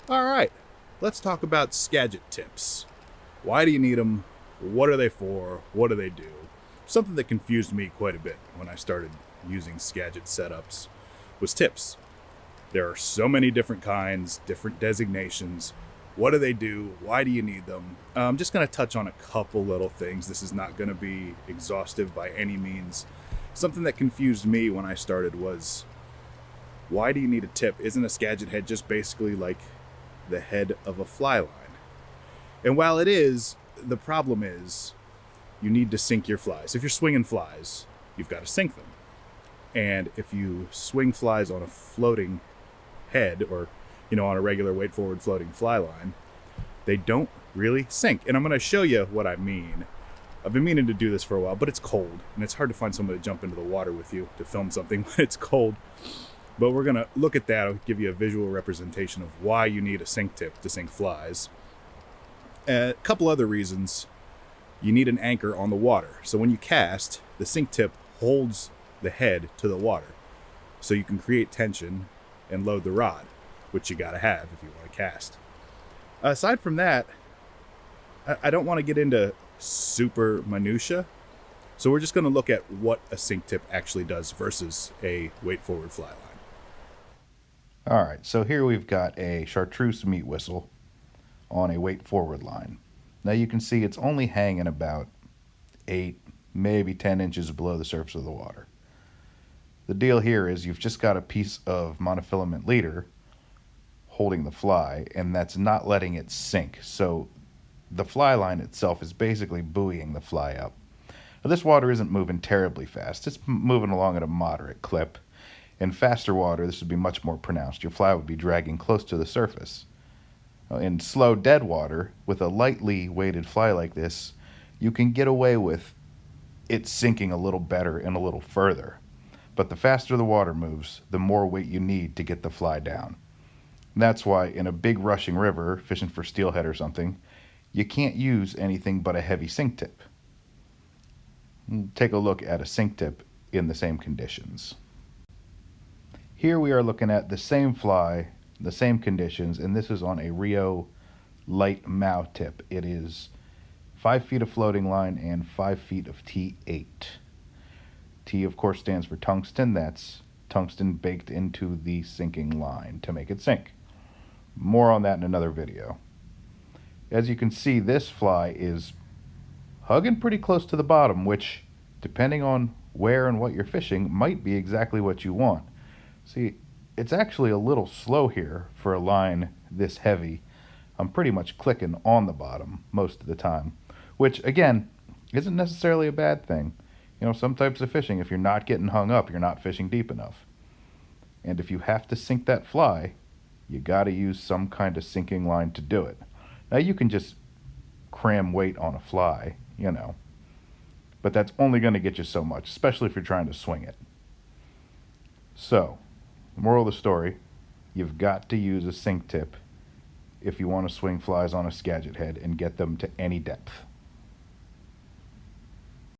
All right, let's talk about Skagit tips. Why do you need them? What are they for? What do they do? Something that confused me quite a bit when I started using Skagit setups was tips. There are so many different kinds, different designations. What do they do? Why do you need them? I'm just going to touch on a couple little things. This is not going to be exhaustive by any means. Something that confused me when I started was, why do you need a tip? Isn't a Skagit head just basically like the head of a fly line? And while it is, the problem is you need to sink your flies. If you're swinging flies, you've got to sink them. And if you swing flies on a floating head or, on a regular weight forward floating fly line, they don't really sink. And I'm going to show you what I mean. I've been meaning to do this for a while, but it's cold and it's hard to find someone to jump into the water with you to film something when it's cold. But we're going to look at that. I'll give you a visual representation of why you need a sink tip to sink flies. A couple other reasons. You need an anchor on the water. So when you cast, the sink tip holds the head to the water. So you can create tension and load the rod, which you got to have if you want to cast. Aside from that, I don't want to get into super minutia. So we're just going to look at what a sink tip actually does versus a weight forward fly line. All right, so here we've got a chartreuse meat whistle on a weight forward line. Now you can see it's only hanging about 8, maybe 10 inches below the surface of the water. The deal here is you've just got a piece of monofilament leader holding the fly, and that's not letting it sink. So the fly line itself is basically buoying the fly up. Now, this water isn't moving terribly fast. It's moving along at a moderate clip. In faster water, this would be much more pronounced. Your fly would be dragging close to the surface. In slow, dead water, with a lightly weighted fly like this, you can get away with it sinking a little better and a little further. But the faster the water moves, the more weight you need to get the fly down. And that's why in a big rushing river, fishing for steelhead or something, you can't use anything but a heavy sink tip. Take a look at a sink tip in the same conditions. Here we are looking at the same fly, the same conditions, and this is on a Rio light Mao tip. It is 5 feet of floating line and 5 feet of T8. T, of course, stands for tungsten. That's tungsten baked into the sinking line to make it sink. More on that in another video. As you can see, this fly is hugging pretty close to the bottom, which, depending on where and what you're fishing, might be exactly what you want. See, it's actually a little slow here for a line this heavy. I'm pretty much clicking on the bottom most of the time, which, again, isn't necessarily a bad thing. Some types of fishing, if you're not getting hung up, you're not fishing deep enough. And if you have to sink that fly, you got to use some kind of sinking line to do it. Now, you can just cram weight on a fly, but that's only going to get you so much, especially if you're trying to swing it. So, the moral of the story, you've got to use a sink tip if you want to swing flies on a Skagit head and get them to any depth.